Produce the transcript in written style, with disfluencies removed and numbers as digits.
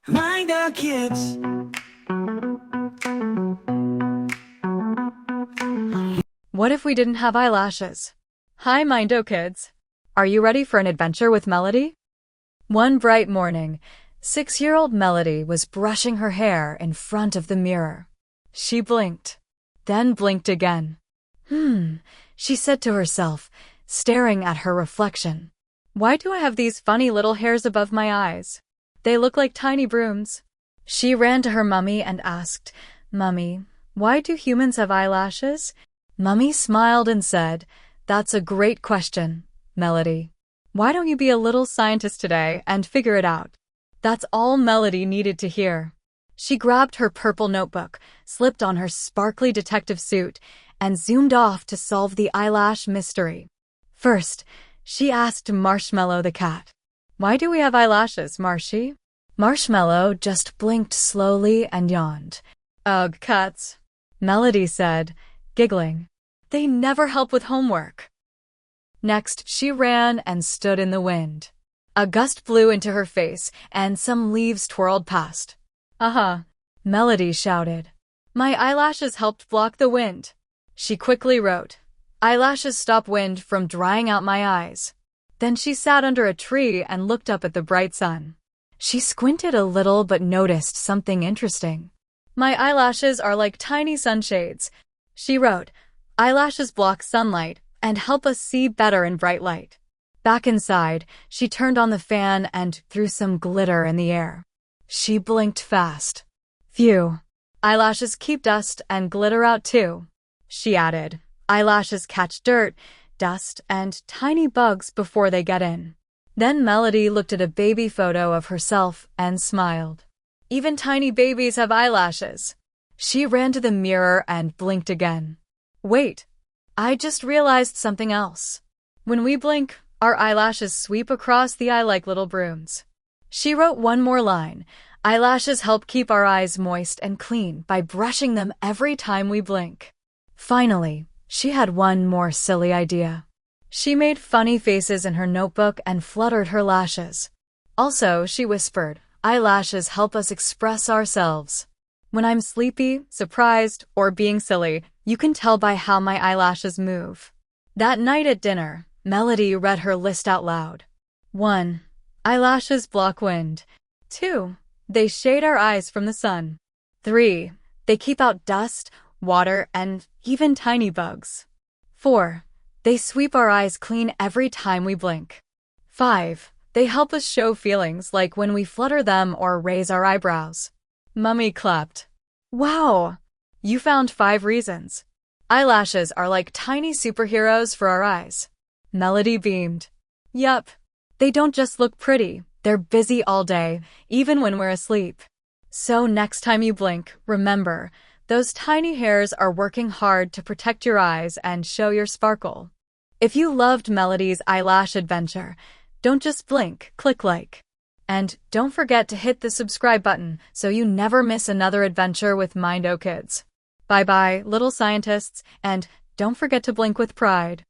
Mind our kids. What if we didn't have eyelashes? Hi, Mindo kids. Are you ready for an adventure with Melody? One bright morning, 6-year-old Melody was brushing her hair in front of the mirror. She blinked, then blinked again. She said to herself, staring at her reflection. Why do I have these funny little hairs above my eyes? They look like tiny brooms. She ran to her mummy and asked, Mummy, why do humans have eyelashes? Mummy smiled and said, That's a great question, Melody. Why don't you be a little scientist today and figure it out? That's all Melody needed to hear. She grabbed her purple notebook, slipped on her sparkly detective suit, and zoomed off to solve the eyelash mystery. First, she asked Marshmallow the cat, Why do we have eyelashes, Marshy? Marshmallow just blinked slowly and yawned. Ugh, cats, Melody said, giggling. They never help with homework. Next, she ran and stood in the wind. A gust blew into her face, and some leaves twirled past. Melody shouted. My eyelashes helped block the wind. She quickly wrote, Eyelashes stop wind from drying out my eyes. Then she sat under a tree and looked up at the bright sun. She squinted a little but noticed something interesting. My eyelashes are like tiny sunshades. She wrote, Eyelashes block sunlight and help us see better in bright light. Back inside, she turned on the fan and threw some glitter in the air. She blinked fast. Phew. Eyelashes keep dust and glitter out too, she added. Eyelashes catch dirt, dust, and tiny bugs before they get in. Then Melody looked at a baby photo of herself and smiled. Even tiny babies have eyelashes. She ran to the mirror and blinked again. Wait, I just realized something else. When we blink, our eyelashes sweep across the eye like little brooms. She wrote one more line. Eyelashes help keep our eyes moist and clean by brushing them every time we blink. Finally, she had one more silly idea. She made funny faces in her notebook and fluttered her lashes. Also, she whispered, Eyelashes help us express ourselves. When I'm sleepy, surprised, or being silly, you can tell by how my eyelashes move. That night at dinner, Melody read her list out loud. 1. Eyelashes block wind. 2. They shade our eyes from the sun. 3. They keep out dust, water, and even tiny bugs. 4. They sweep our eyes clean every time we blink. 5. They help us show feelings like when we flutter them or raise our eyebrows. Mummy clapped. Wow! You found 5 reasons. Eyelashes are like tiny superheroes for our eyes. Melody beamed. Yup. They don't just look pretty, they're busy all day, even when we're asleep. So next time you blink, remember, those tiny hairs are working hard to protect your eyes and show your sparkle. If you loved Melody's eyelash adventure, don't just blink, click like. And don't forget to hit the subscribe button so you never miss another adventure with Mindo Kids. Bye-bye, little scientists, and don't forget to blink with pride.